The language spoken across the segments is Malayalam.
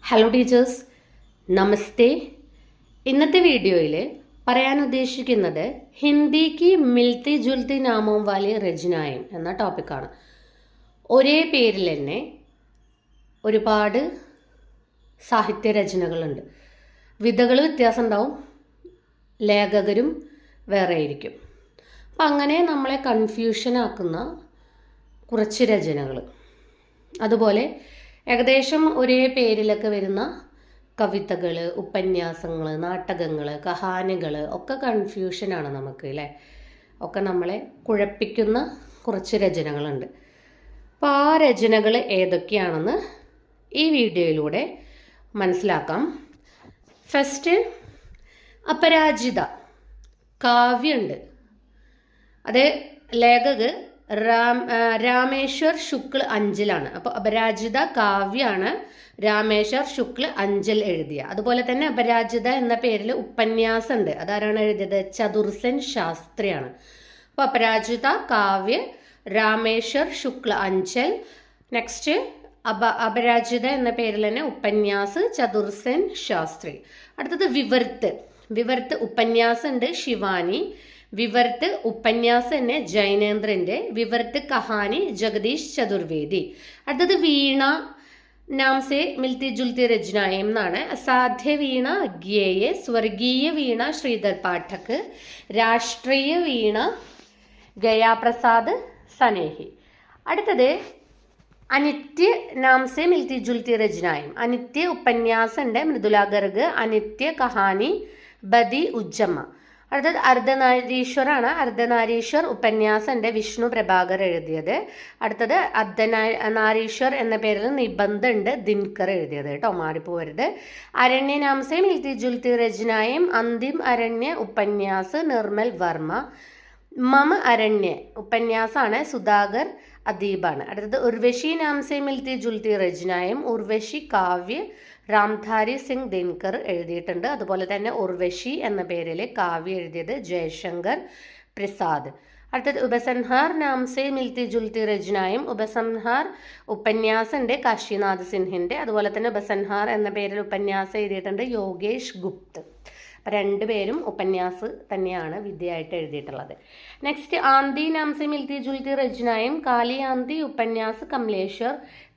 ഹലോ ടീച്ചേഴ്സ്, നമസ്തേ. ഇന്നത്തെ വീഡിയോയിൽ പറയാൻ ഉദ്ദേശിക്കുന്നത് ഹിന്ദിക്ക് മിൽത്തി ജുൽത്തി നാമോം വാലി രചനായം എന്ന ടോപ്പിക്കാണ്. ഒരേ പേരിൽ തന്നെ ഒരുപാട് സാഹിത്യ രചനകളുണ്ട്. വിധകൾ വ്യത്യാസം ഉണ്ടാവും, ലേഖകരും വേറെ ആയിരിക്കും. അപ്പം അങ്ങനെ നമ്മളെ കൺഫ്യൂഷൻ ആക്കുന്ന കുറച്ച് രചനകൾ, അതുപോലെ ഏകദേശം ഒരേ പേരിലൊക്കെ വരുന്ന കവിതകൾ, ഉപന്യാസങ്ങൾ, നാടകങ്ങൾ, കഹാനികൾ ഒക്കെ കൺഫ്യൂഷനാണ് നമുക്ക്, അല്ലേ? ഒക്കെ നമ്മളെ കുഴപ്പിക്കുന്ന കുറച്ച് രചനകളുണ്ട്. അപ്പോൾ ആ രചനകൾ ഏതൊക്കെയാണെന്ന് ഈ വീഡിയോയിലൂടെ മനസ്സിലാക്കാം. ഫസ്റ്റ്, അപരാജിത കാവ്യമുണ്ട്. അത് ലേഖക് രാമേശ്വർ ശുക്ൽ അഞ്ചലാണ്. അപ്പോൾ അപരാജിത കാവ്യാണ് രാമേശ്വർ ശുക്ൽ അഞ്ചൽ എഴുതിയ. അതുപോലെ തന്നെ അപരാജിത എന്ന പേരിൽ ഉപന്യാസം ഉണ്ട്. അതാരാണ് എഴുതിയത്? ചതുർസെൻ ശാസ്ത്രിയാണ്. അപ്പോൾ അപരാജിത കാവ്യ രാമേശ്വർ ശുക്ല അഞ്ചൽ. നെക്സ്റ്റ്, അപരാജിത എന്ന പേരിൽ തന്നെ ഉപന്യാസ് ചതുർസെൻ ശാസ്ത്രി. അടുത്തത് വിവർത്ത് ഉപന്യാസം ഉണ്ട് ശിവാനി. വിവർത്ത് ഉപന്യാസം തന്നെ ജൈനേന്ദ്രന്റെ. വിവർത്ത് കഹാനി ജഗദീഷ് ചതുർവേദി. അടുത്തത് വീണ നാം സെ മിൽത്തി ജുൽത്തി രചനായം എന്നാണ്. അസാധ്യ വീണ ഗ്യേയ, സ്വർഗീയ വീണ ശ്രീധർ പാഠക്, രാഷ്ട്രീയ വീണ ഗയാപ്രസാദ് സനേഹി. അടുത്തത് അനിത്യ നാം സെ മിൽത്തി ജുൽത്തി രചനായം. അനിത്യ ഉപന്യാസം ഉണ്ട് മൃദുല ഗർഗ്. അനിത്യ കഹാനി ബദി ഉജ്ജമ്മ. അടുത്തത് അർദ്ധനാരീശ്വറാണ്. അർദ്ധനാരീശ്വർ ഉപന്യാസം ഉണ്ട് വിഷ്ണു പ്രഭാകർ എഴുതിയത്. അടുത്തത് അർദ്ധനാരീശ്വർ എന്ന പേരിൽ നിബന്ധം ഉണ്ട് ദിൻകർ എഴുതിയത്, കേട്ടോ, മാറിപ്പോവരുത്. അരണ്യ നാംസെ മിൽത്തി ജുൽത്തി രചനായം അന്തിം അരണ്യ ഉപന്യാസ് നിർമ്മൽ വർമ്മ. മമ അരണ്യ ഉപന്യാസാണ് സുധാകർ അദീബാണ്. അടുത്തത് ഉർവശി നാംസെ മിൽത്തി ജുൽത്തി രചനായം ഉർവശി കാവ്യ രാംധാരി സിംഗ് ദിൻകർ എഴുതിയിട്ടുണ്ട്. അതുപോലെ തന്നെ ഉർവശി എന്ന പേരിൽ കാവ്യ എഴുതിയത് ജയശങ്കർ പ്രസാദ്. അടുത്തത് ഉപസംഹാർ നാംസെ മിൽത്തി ജുൽത്തി രചനായം. ഉപസംഹാർ ഉപന്യാസം ഉണ്ട് കാശിനാഥ് സിൻഹിന്റെ. അതുപോലെ തന്നെ ഉപസംഹാർ എന്ന പേരിൽ ഉപന്യാസം എഴുതിയിട്ടുണ്ട് യോഗേഷ് ഗുപ്ത്. രണ്ടുപേരും ഉപന്യാസ് തന്നെയാണ് വിദ്യയായിട്ട് എഴുതിയിട്ടുള്ളത്. നെക്സ്റ്റ്, ആന്തി നാംസെ മിൽത്തി ജുൽത്തി രചനായം. കാലി ആന്തി ഉപന്യാസ് കമലേശ്വർ.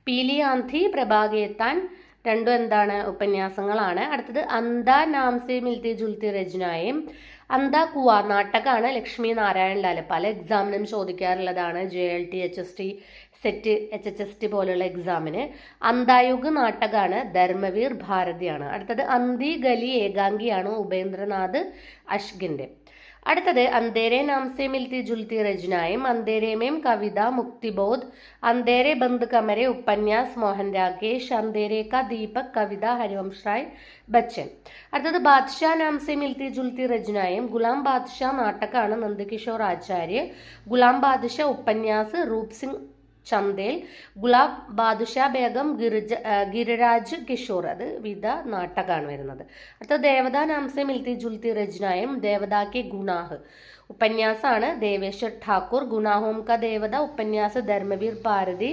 പീലി ആന്തി പ്രഭാഗേത്താൻ. രണ്ടും എന്താണ്? ഉപന്യാസങ്ങളാണ്. അടുത്തത് അന്ത നാംസെ മിൽത്തി ജുൽത്തി രചനായം. അന്ത കുവ നാടകമാണ് ലക്ഷ്മി നാരായൺ ലാൽ. പല എക്സാമിനും ചോദിക്കാറുള്ളതാണ്. JLT, HST, സെറ്റ്, HHST പോലുള്ള എക്സാമിന്. അന്തായുഗ് നാടകമാണ് ധർമ്മവീർ ഭാരതിയാണ്. അടുത്തത് അന്തി ഗലി ഏകാംഗിയാണ് ഉപേന്ദ്രനാഥ് അഷ്കിന്റെ. അടുത്തത് അന്തേരെ നാംസെ മിൽത്തി ജുൽത്തി രചനായം. അന്തേരെ മേം കവിത മുക്തിബോധ്. അന്തേരെ ബന്ദ് കമരെ ഉപന്യാസ് മോഹൻ രാകേഷ്. അന്തേരെ കാ ദീപക് കവിത ഹരിവംശ് റായ് ബച്ചൻ. അടുത്തത് ബാദ്ഷാ നാംസെ മിൽത്തി ജുൽത്തി രചനായം. ഗുലാം ബാദ്ഷാ നാടകമാണ് നന്ദകിഷോർ ആചാര്യ. ഗുലാം ബാദ്ഷാ ഉപന്യാസ് റൂപ് സിംഗ് ചന്ദേൽ. ഗുലാം ബാദുഷാ ബേഗം ഗിരിരാജ് കിഷോർ. അത് വിധ നാടകമാണ് വരുന്നത്. അടുത്ത ദേവദാ നാംസെ മിൽത്തി ജുൽത്തി രചനായം. ദേവദാ കെ ഗുനാഹ് ഉപന്യാസാണ് ദേവേശ്വർ ഠാക്കൂർ. ഗുനാഹോം കാ ദേവദ ഉപന്യാസ് ധർമ്മവീർ ഭാരതി.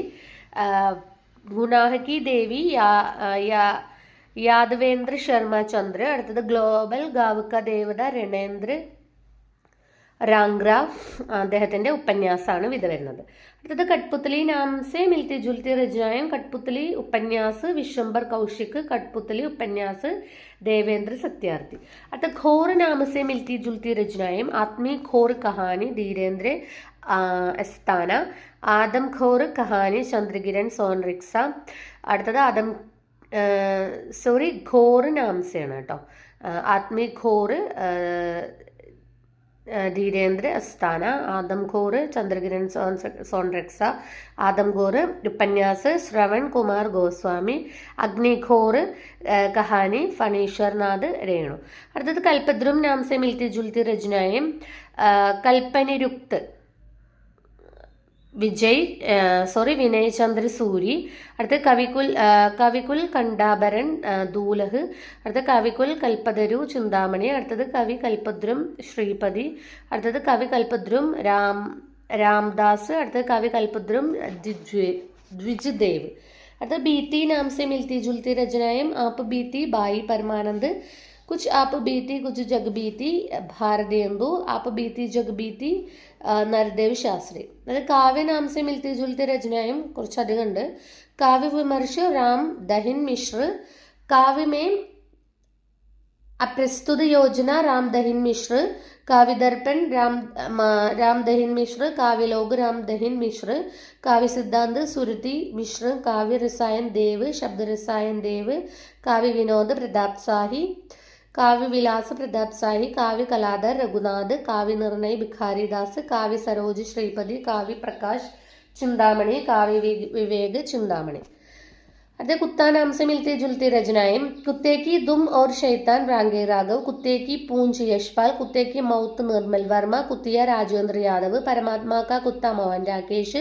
ഗുനാഹ് കി ദേവി യാദവേന്ദ്ര ശർമ്മ ചന്ദ്ര. അടുത്തത് ഗ്ലോബൽ ഗാവ് കാ ദേവദ രണേന്ദ്ര റാംഗ്രാവ്, അദ്ദേഹത്തിന്റെ ഉപന്യാസമാണ് വിധ വരുന്നത്. അടുത്തത് കഠ്പുത്ലി നാംസെ മിൽത്തി ജുൽത്തി രചനായം. കഠ്പുത്ലി ഉപന്യാസ് വിശ്വംഭർ കൗശിക്. കഠ്പുത്ലി ഉപന്യാസ് ദേവേന്ദ്ര സത്യാർത്ഥി. അടുത്ത ഘോർ നാമസെ മിൽത്തി ജുൽത്തി രചനായം. ആത്മീ ഘോർ കഹാനി ധീരേന്ദ്ര അസ്താന. ആദം ഘോർ കഹാനി ചന്ദ്രകിരൺ സോൻറിക്സ. അടുത്തത് ഘോർ നാംസയാണ്, കേട്ടോ. ആത്മീ ഘോർ ധീരേന്ദ്ര അസ്താന. ആദം ഘോർ ചന്ദ്രകിരൺ സോൺറെക്സ. ആദം ഘോർ ഉപന്യാസ് ശ്രവൺ കുമാർ ഗോസ്വാമി. അഗ്നിഘോർ കഹാനി ഫണീശ്വർനാഥ് രേണു. അടുത്തത് കൽപദ്രും നാംസെ മിൽത്തി ജുൽത്തി രചനായം. കൽപ്പനിരുക്ത് വിനയ് ചന്ദ്ര സൂരി. അടുത്ത കവികുൽ കണ്ടാഭരൺ ദൂലഹ്. അടുത്ത കവികുൽ കൽപ്പതരു ചിന്താമണി. അടുത്തത് കവി കൽപദ്രും ശ്രീപതി. അടുത്തത് കവി കൽപദ്രും രാംദാസ്. അടുത്തത് കവി കൽപദ്രും ദ്വിജ്ദേവ്. अर्थात बीती नाम से मिलती जुलती रचनाएं आप बीती बाई परमानंद, कुछ आप बीती कुछ जग बीती भारतेंदु, आप बीती जग बीती നരദേവ് ശാസ്ത്രി. അതായത് കാവ്യ നാം സെ മിൽത്തി ജുൽത്തി രചനയും കുറച്ചധികം ഉണ്ട്. കാവ്യ വിമർശ രാം ദഹിൻ മിശ്ര, കാവ്യമേം अप्रस्तुत योजना राम दहिन मिश्र, काव्य दर्पण राम दहिन मिश्र, काव्य लोग राम दहिन मिश्र, काव्य सिद्धांत सुरति मिश्र, काव्य रसायन देव शब्द रसायन देव, काव्य विनोद प्रताप शाही, काव्य विलास प्रताप शाही, काव्य कलाधर रघुनाथ, काव्य निर्णय भिखारी दास, काव्य सरोज श्रीपति, काव्य प्रकाश चिंतामणि, काव्य विवेक चिंतामणि. अतः कुत्ता नाम से मिलती जुलती रचनाएं कुत्ते की दुम और शैतान रांगे राघव, कुत्ते की पूंछ यशपाल, कुत्ते की मौत निर्मल वर्मा, कुतिया राजेंद्र यादव, परमात्मा का कुत्ता मोहन राकेश,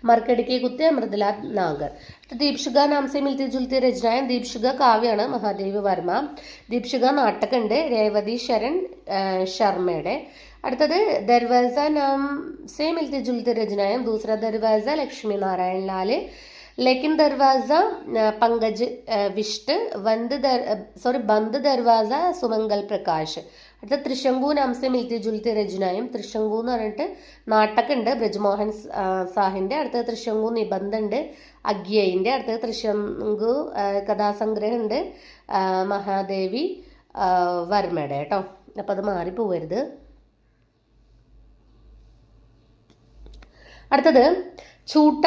मरकड़ के कुत्ते अमृतलाल नागर. तो दीपशिക नाम से मिलती जुलती रचनाएं दीपशिക കാവ്യാണ് മഹാദേവ് വർമ്മ. ദീപശിക നാടകമുണ്ട് രേവതി ശരൺ ശർമ്മയുടെ. അടുത്തത് ദർവാസ നാം സെ മിൽത്തി ജുൽത്തി രചനാएं दूसरा दरवाजा लक्ष्मी नारायण लाल, लेकिन दरवाजा पंकज विष्ट, बंद दरवाजा सुमंगल प्रकाश. അടുത്ത തൃശങ്കു നാം സെ മിൽത്തി ജുൽത്തി രചനായും തൃശങ്കു എന്ന് പറഞ്ഞിട്ട് നാടകമുണ്ട് ബ്രജ്മോഹൻ സാഹിന്റെ. അടുത്തത് തൃശങ്കു നിബന്ധമുണ്ട് അഗ്യയിന്റെ. അടുത്തത് തൃശങ്കു കഥാസംഗ്രഹം ഉണ്ട് മഹാദേവി വർമ്മയുടെ കേട്ടോ. അപ്പം അത് മാറിപ്പോവരുത്. അടുത്തത് ചൂട്ട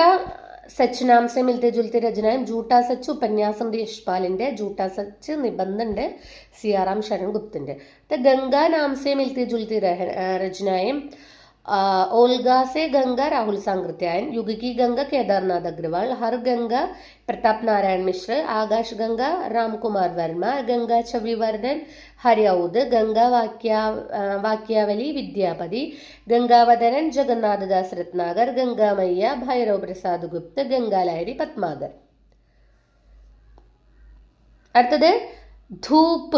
സച്ച് നാം സെ മിൽത്തി ജുൽത്തി രചനായും ജൂട്ടാ സച്ച് ഉപന്യാസം യശ്പാലിന്റെ, ജൂട്ടാ സച്ച് നിബന്ധുണ്ട് സിയാറാം ശരൺ ഗുപ്തിന്റെ. ഗംഗാ നാം സെ മിൽത്തി ജുൽത്തി രചനായും ओल्गा से गंगा राहुल सांकृत्यायन, युग की गंगा केदारनाथ अग्रवाल, हर गंगा प्रताप नारायण मिश्र, आकाश गंगा राम कुमार वर्मा, गंगा छवि वर्धन हरियाउद, गंगा वाक्यावली विद्यापति, गंगावदनन जगन्नाथ दास रत्नागर, गंगा मैया भैरव प्रसाद गुप्त, गंगा लहरी पद्मागर. അടുത്തത് धूप.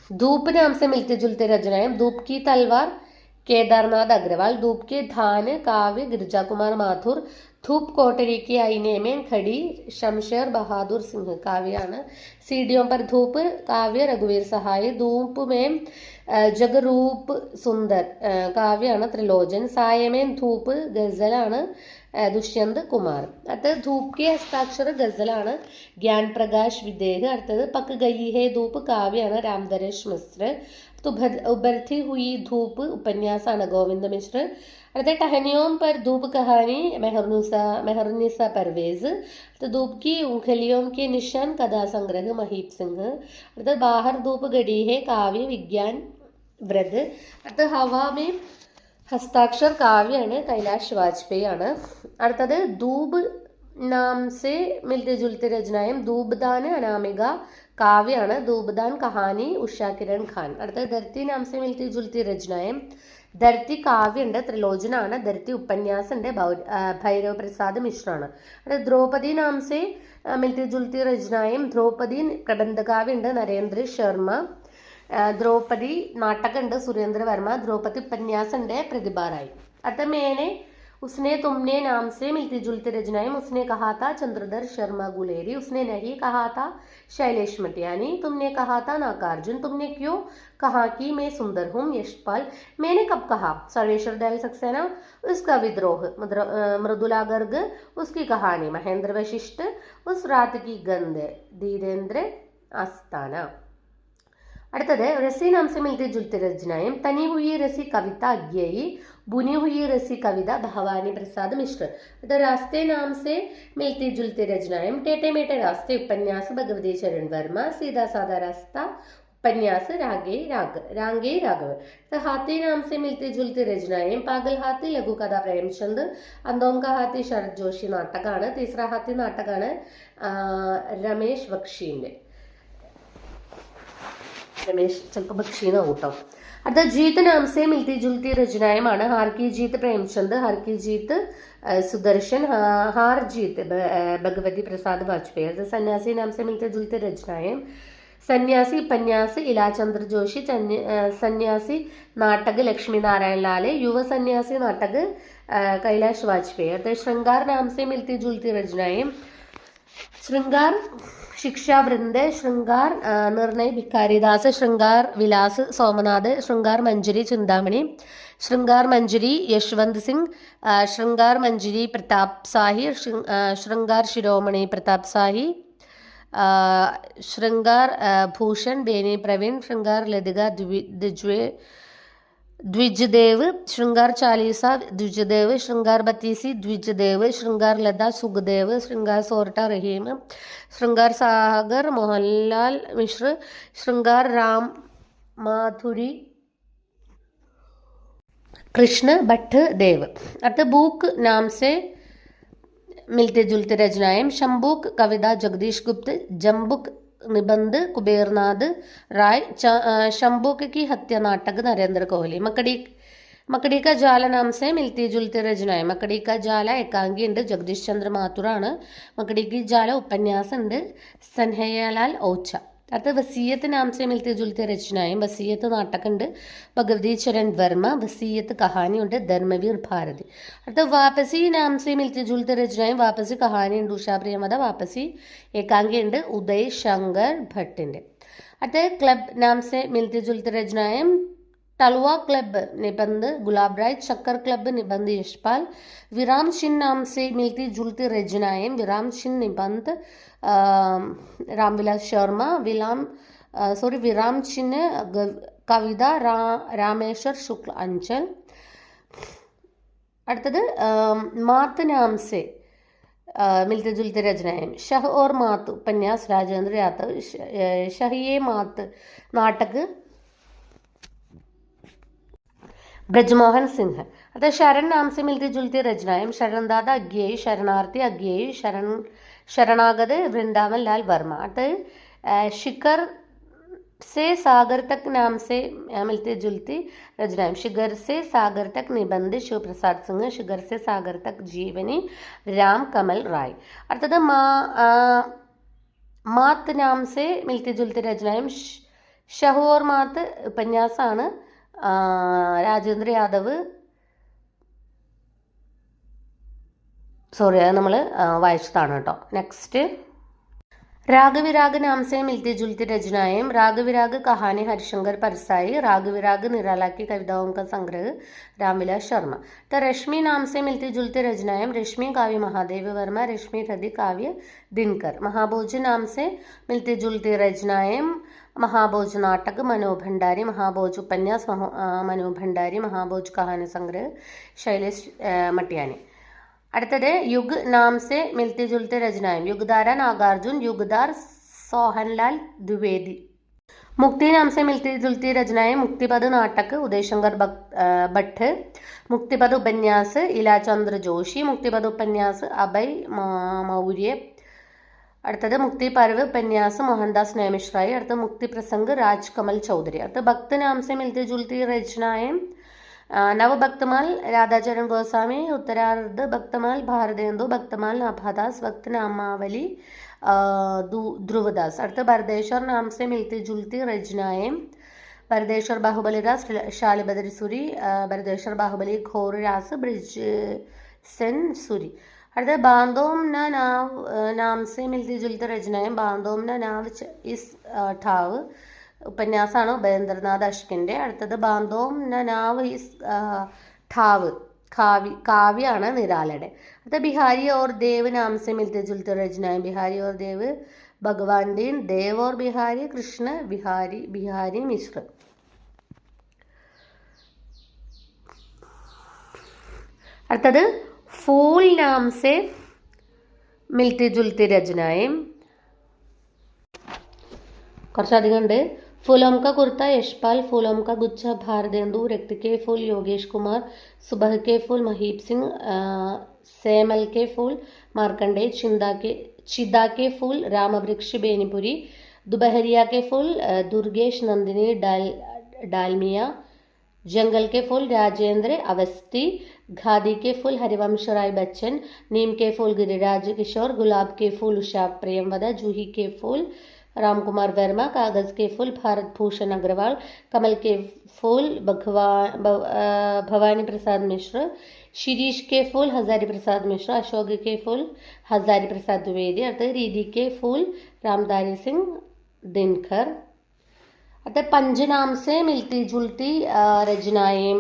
धूप नाम से मिलते जुलते रचनाएं धूप की तलवार केदारनाथ अग्रवाल, धूप के धान काव्य गिरजा कुमार माथुर, धूप कोटरी की आईने में खड़ी शमशेर बहादुर सिंह काव्याണ്. सीढ़ियों पर धूप काव्य रघुवीर सहाय, धूप में जगरूप सुंदर काव्याണ് त्रिलोचन, साय में धूप ഗസലാണ് ദുഷ്യന്ത് കുമാർ. അടുത്തത് ധൂപ് കെ ഹസ്താക്ഷര ഗസലാണ് ജ്ഞാൻ പ്രകാശ് വിദേഹ്. അടുത്തത് പക്ക് ഗയി ഹേ ധൂപ് കാവ്യാണ് രാംധരേഷ് മിശ്ര. उभरती हुई धूप उपन्यासाണ് ഗോവിന്ദ മിശ്ര. അടുത്ത टहनियों पर धूप कहानी मेहरुनिसा परवेज. तो धूप की उंगलियों के निशान कथा संग्रह महीप सिंह. അടുത്ത बाहर धूप गड़ी है काव्य विज्ञान व्रत. അടുത്ത हवा में ഹസ്താക്ഷർ കാവ്യാണ് കൈലാഷ് വാജ്പേയി ആണ്. അടുത്തത് ധൂപ് നാം സെ മിൽത്തി ജുൽത്തി രചനായും ധൂപ്ദാൻ അനാമിക കാവ്യാണ്, ധൂപ്ദാൻ കഹാനി ഉഷാ കിരൺ ഖാൻ. അടുത്തത് ധർത്തി നാം സെ മിൽത്തി ജുൽത്തി രചനായും ധർത്തി കാവ്യുണ്ട് ത്രിലോചനാണ്, ധർത്തി ഉപന്യാസുണ്ട് ഭൈരവ് പ്രസാദ് മിശ്രാണ്. അടുത്തത് ദ്രൗപദി നാം സെ മിൽത്തി ജുൽത്തി രചനായും ദ്രൗപദി പ്രബന്ധ കാവ്യുണ്ട് നരേന്ദ്ര ശർമ്മ, ദ്രൗപദി നാടകമുണ്ട് സുരേന്ദ്ര വർമ്മ, ദ്രൗപദി ഉപന്യാസുണ്ട് പ്രതിഭ റായ്. അടുത്ത മേനെ उसने तुमने नाम से मिलती जुलती रचनाएं उसने कहा था चंद्रधर शर्मा गुलेरी, उसने नहीं कहा था शैलेश मटियानी, तुमने कहा था नागार्जुन, तुमने क्यों कहा कि मैं सुंदर हूँ यशपाल, मैंने कब कहा सर्वेश्वर दयाल सक्सेना, उसका विद्रोह मृदुला गर्ग, उसकी कहानी महेंद्र वशिष्ठ, उस रात की गंध धीरेन्द्र आस्ताना. അടുത്തത് रसी नाम से मिलती जुलती रचनाएं तनी हुई रसी कविता अज्ञेयी, बुनी हुई रसी कविता भवानी प्रसाद मिश्र. रास्ते नाम से मिलती जुलती रचनाएं टेटे मेटे रास्ते उपन्यास भगवती चरण वर्मा, सीधा साधा रास्ता उपन्यास रांगे राघव. हाथी नाम से मिलती जुलती रचनाएं पागल हाथी लघु कथा प्रेमचंद, अंधों का हाथी शरद जोशी नाटकाണ്. तीसरा हाथी नाटकाണ് രമേശ് ബക്ഷീന്റെ. രമേശ് ചിലപ്പോൾ ബക്ഷീന്ന് കൂട്ടോ. അടുത്ത ജീത്ത് നാം സെ മിൽത്തി ജുൽത്തി രചനായുമാണ് ഹാർ കി ജീത്ത് പ്രേംചന്ദ്, ഹർ കി ജീത്ത് സുദർശൻ, ഹാർ ജീത്ത് ഭഗവതി പ്രസാദ് വാജ്പേയി. അടുത്ത സന്യാസി നാം സെ മിൽത്തി ജുൽത്തി രചനായും സന്യാസി ഉപന്യാസ് ഇലാചന്ദ്ര ജോഷി, സന്യാസി നാടക് ലക്ഷ്മി നാരായण लाल, युव सन्यासी नाटक कैलाश वाजपेयी. അടുത്ത ശൃംഗാർ നാം സെ മിൽത്തി ജുൽത്തി രചനായും श्रृंगार शिक्षा वृंद, श्रृंगार निर्णय भिखारीदास, श्रृंगार विलास सोमनाथ, श्रृंगार मंजरी चिंतामणि, श्रृंगार मंजरी यशवंत सिंह, श्रृंगार मंजरी प्रताप शाही, श्रृंगार शिरोमणि प्रताप शाही, श्रृंगार भूषण बेनी प्रवीण, श्रृंगार लतिका द्विजदेव, श्रृंगार चालीसा द्विजदेव, श्रृंगार बत्तीसी द्विजदेव, श्रृंगार लता सुखदेव, श्रृंगार सोरठा रहीम, श्रृंगार सागर मोहनलाल मिश्र, श्रृंगार राम माधुरी कृष्ण भट्ट देव। अर्थ बुक नाम से मिलते जुलते रचनाएं, शंबुक कविता जगदीश गुप्त, जम्बुक निबंध कुबेरनाथ राय, शंबुक की हत्या नाटक नरेंद्र कोहली। मकड़ी का जाला नाम से मिलती जुलती रचनाएं, मकड़ी का जाला एकांगी ഉണ്ട് ജഗദീഷ് ചന്ദ്ര മാത്തൂറാണ്. मकड़ी की जाला उपन्यास ഉണ്ട് സൻഹയ്യലാൽ ഓച്ച. അടുത്ത വസീയത്ത് नाम से मिलती जुलती रचनाएं, वसीयत नाटक ഉണ്ട് भगवती चरण वर्मा, वसीयत कहानी ഉണ്ട് ധർമ്മവീർ ഭാരതി. അടുത്ത वापसी नाम से मिलती जुलती रचनाएं, वापसी कहानी ഉണ്ട് ഉഷാ പ്രിയമത, वापसी एकांगी ഉണ്ട് उदय शंकर भट्टिന്റെ. അടുത്ത क्लब नाम से मिलती जुलती रचनाएं, तलवा क्लब निबंध गुलाब राय, चक्कर क्लब निबंध यशपाल, विराम चिन्ह नाम से मिलती जुलती रचनाएं, विराम चिन्ह निबंध रामविलास शर्मा, विराम चिन्ह कविता रामेश्वर शुक्ल अंचल. അടുത്തത് मात नाम से मिलते जुलते रचनाएं, शह और मात उपन्यास राजेंद्र यादव, शहिए मात नाटक ब्रजमोहन सिंह. अतः शरण नाम से मिलती जुलती रचनाएं, शरणदाता अज्ञेय, शरणार्थी अज्ञेय, शरणागत वृंदावन लाल वर्मा. अतः शिखर से सागर तक नाम से मिलती जुलती रचनाएं, शिखर से सागर तक निबंध शिव प्रसाद सिंह, शिखर से सागर तक जीवनी राम कमल राय. अर्थात मात नाम से मिलती जुलती रचनाएं, शहु और मात उपन्यासाണ് രാജേന്ദ്ര യാദവ്. സോറി, അത് നമ്മൾ വായിച്ചതാണ് കേട്ടോ. നെക്സ്റ്റ് राग विराग नाम से मिलती जुलती रचनाएं, राग विराग कहानी हरिशंकर परसाई, राग विराग निराला की कविताओं का संग्रह रामविलास शर्मा. तो रश्मि नाम से मिलती जुलती रचनाएं, रश्मि काव्य महादेव वर्मा, रश्मि हृदय काव्य दिनकर. महाभोज नाम से मिलती जुलती रचनाएं, महाभोज नाटक मनोभंडारी, महाभोज उपन्यास मनोभंडारी, महाभोज कहानी संग्रह शैलेश मटियानी. അടുത്തത് യുഗ് नाम से मिलती जुलती रचनाएं, युगधार नागार्जुन, युगधार सोहनलाल द्विवेदी. मुक्ति नाम से मिलती जुलती रचनाएं, मुक्तिपद नाटक उदयशंकर भट्ट, मुक्तिपद उपन्यास इलाचंद्र जोशी, मुक्तिपद उपन्यास अभय मौर्य. അടുത്തത് मुक्ति पर्व उपन्यास मोहनदास नैमिषराय. അടുത്ത मुक्ति प्रसंग राजकमल चौधरी. അടുത്ത भक्त नाम से मिलती जुलती रचनाएं, नवभक्तमाल राधाचरण गोस्वामी, उत्तरार्ध भक्तमाल भारतेंदु, भक्तमाल नाभादास, भक्त नामावली ध्रुवदास. अर्थ भरदेश्वर नाम से मिलती जुलती रचनाएं, भरदेश्वर बाहुबलीदास शालिबदरी सूरी, भरदेश्वर बाहुबली घोर रास ब्रिज सेन सूरी. अर्थ बांधोम न नाव नाम से मिलती जुलती रचनाएं, बांधोम न नाव इस ठाव ഉപന്യാസമാണ് ഉപേന്ദ്രനാഥ് അഷ്കിൻ്റെ. അടുത്തത് ബാന്തോം നാവ് ഇസ് ഠാവ് കാവ്യാണ് നിരാലയുടെ. അടുത്ത बिहारी और देव नाम से मिलते जुलते रचनाएं, बिहारी और देव भगवान दीन, देव और बिहारी कृष्ण बिहारी मिश्र. അടുത്തത് फूल नाम से मिलती जुलती रचनाएं, കുറച്ചധികം ഉണ്ട്. फूलों का कुर्ता यशपाल, फूलों का गुच्छा भारतेंदु, रक्त के फूल योगेश कुमार, सुबह के फूल महीप सिंह, सेमल के फूल मार्कंडेय, चिदा के फूल रामवृक्ष बेनीपुरी, दोपहरिया के फूल दुर्गेश नंदिनी डालमिया, जंगल के फूल राजेंद्र अवस्थी, खादी के फूल हरिवंश राय बच्चन, नीम के फूल गिरिराज किशोर, गुलाब के फूल उषा प्रेमवदा, जूही के फूल राम कुमार वर्मा, कागज के फूल भारत भूषण अग्रवाल, कमल के फूल भवानी प्रसाद मिश्र, शिरीष के फूल हजारी प्रसाद मिश्र, अशोक के फूल हजारी प्रसाद द्विवेदी, अर्थात रीति के फूल रामधारी सिंह दिनकर, अर्थात पंच नाम से मिलती जुलती रचनाएं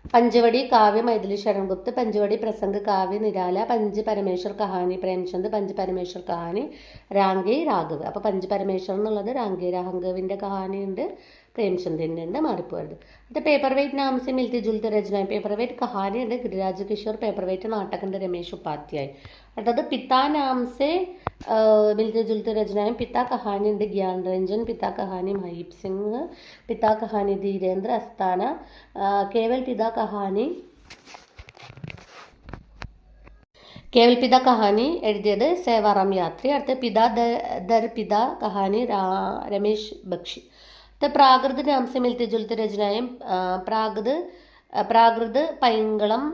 पंचवड़ी काव्य मैथिली शरण गुप्त, पंचवड़ी प्रसंग काव्य निराല, पंच परमेश्वर कहानी प्रेംചന്ദ്, पंच परमेश्वर कहानी രാംഗേ രാഘവ്. അപ്പോൾ പഞ്ച് പരമേശ്വർ എന്നുള്ളത് രാംഗേ രാഘവിൻ്റെ കഹാനി ഉണ്ട്, പ്രേംചന്ദിൻ്റെ ഉണ്ട്, മാറിപ്പോയത്. അത് പേപ്പർ വെയിറ്റ് നാം സെ മിൽത്തി ജുൽത്തി രചന, പേപ്പർ വെയിറ്റ് കഹാനി ഉണ്ട് ഗിരിരാജ് കിഷോർ, പേപ്പർ വെയിറ്റ് നാടകമുണ്ട് രമേശ് ഉപാധ്യായ്. അടുത്തത് പിതാ നാം സെ മിൽത്തി ജുൽത്തി രചനയും പിതാ കഹാനി ഉണ്ട് ഗ്യാൻ രഞ്ജൻ, പിതാ കഹാനി മഹീപ് സിംഗ്, പിതാ കഹാനി ധീരേന്ദ്ര അസ്താന, കേവൽ പിതാ കഹാനി കഹാനി എഴുതിയത് സേവാറാം യാത്രി. അടുത്ത പിതാ ദർ പിതാ കഹാനി രമേശ് ബക്ഷി. പ്രാകൃത് നാം സെ മിൽത്തി ജുൽത്തി രചനയും പ്രാകൃത് പൈങ്കളം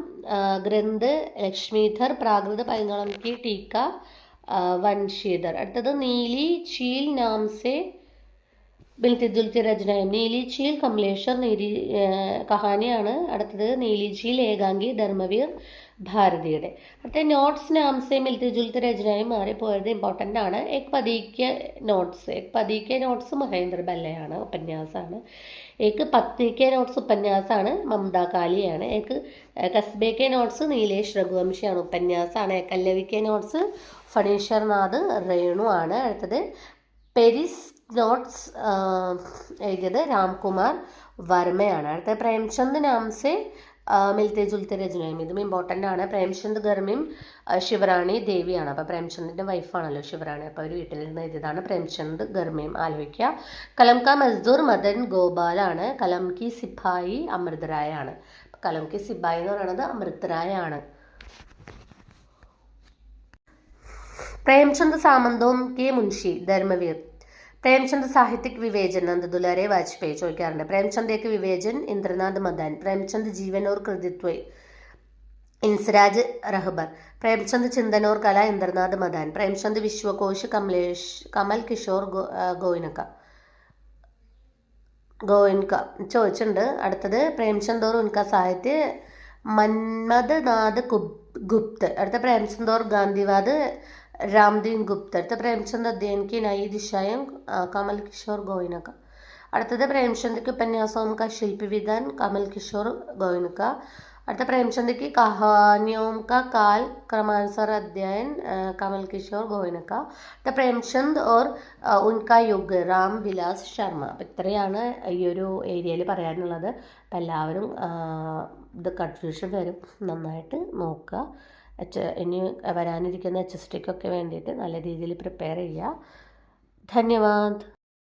ഗ്രന്ഥ് ലക്ഷ്മീധർ, പ്രാകൃത് പൈങ്കളം की टीका വൻഷീധർ. അടുത്തത് നീലി ചീൽ നാം സെ മിൽത്തി ജുൽത്തി രചനയും, നീലി ചീൽ കമലേശ്വർ കഹാനിയാണ്. അടുത്തത് നീലി ചീൽ ഏകാംഗി ധർമ്മവീർ ഭാരതിയുടെ. അടുത്ത നോട്ട്സ് നാം സെ മിൽത്തി ജുൽത്തി രചനയും മാറിപ്പോയത് ഇമ്പോർട്ടൻ്റ് ആണ്. എക് പതി കെ നോട്ട്സ് മഹേന്ദ്ര ബല്ലയാണ്, ഉപന്യാസമാണ്. एक पत्नी के नोट्स उपन्यासाണ്, മമതാ കാലിയാണ്. एक കസ്ബെ കെ നോട്ട്സ് നീലേഷ് രഘുവംശിയാണ്, ഉപന്യാസമാണ്. കല്ലവി കെ നോട്ട്സ് ഫണീശ്വർനാഥ് രേണു ആണ്. അടുത്തത് പെരിസ് നോട്ട്സ് എഴുതിയത് രാംകുമാർ വർമ്മയാണ്. അടുത്തത് പ്രേംചന്ദ് നാം സെ മിൽത്തെ ജുൽത്തെ രചനയും, ഇതും ഇമ്പോർട്ടൻ്റ് ആണ്. പ്രേംചന്ദ് ഗർമിയും ശിവറാണി ദേവിയാണ്. അപ്പോൾ പ്രേംചന്ദിൻ്റെ വൈഫാണല്ലോ ശിവറാണി, അപ്പോൾ ഒരു വീട്ടിലിരുന്ന് എഴുതിയതാണ് പ്രേംചന്ദ് ഗർമിയും, ആലോചിക്കുക. കലം കാ മസ്ദൂർ മദൻ ഗോപാലാണ്, കലം കി സിപ്പായി അമൃത് റായ് ആണ്. കലം കി സിപ്പായി എന്ന് പറയുന്നത് അമൃത് റായ് ആണ്. പ്രേംചന്ദ് സാമന്തോം കെ മുൻഷി ധർമ്മവീർ. പ്രേംചന്ദ് സാഹിത്യക് വിവേചൻ നന്ദ ദുലാരെ വാജ്പേയി ചോദിക്കാറുണ്ട്. പ്രേംചന്ദ് ഏക് വിവേചൻ ഇന്ദ്രനാഥ് മദാൻ. പ്രേംചന്ദ് ജീവൻ ഓർ കൃതിത്വ इंसराज रहबर. प्रेमचंद चिंतन और कला इंद्रनाथ मदान. प्रेमचंद विश्वकोश कमल किशोर गोयनका ചോദിച്ചിട്ടുണ്ട്. അടുത്തത് പ്രേംചന്ദ് और उनका साहित्य മന്മഥ നാഥ് ഗുപ്ത്. അടുത്ത പ്രേംചന്ദ് और गांधीवाद रामदीन गुप्त. അടുത്ത പ്രേംചന്ദ് अध्ययन की नई दिशाएं कमल किशोर गोयनका. അടുത്തത് പ്രേംചന്ദ് के उपन्यासों का शिल्पी विधान कमल किशोर गोयनका. അടുത്ത പ്രേംചന്ദ് की कहानियों का काल क्रमानुसार अध्ययन कमल किशोर गोयनका. അടുത്ത പ്രേംചന്ദ് और उनका युग राम विलास शर्मा. അപ്പം ഇത്രയാണ് ഈ ഒരു ഏരിയയിൽ പറയാനുള്ളത്. അപ്പം എല്ലാവരും ഇത് കൺഫ്യൂഷൻ വരും, നന്നായിട്ട് നോക്കുക. ഇനി വരാനിരിക്കുന്ന HSTക്കൊക്കെ വേണ്ടിയിട്ട് നല്ല രീതിയിൽ പ്രിപ്പയർ ചെയ്യുക. ധന്യവാദ്.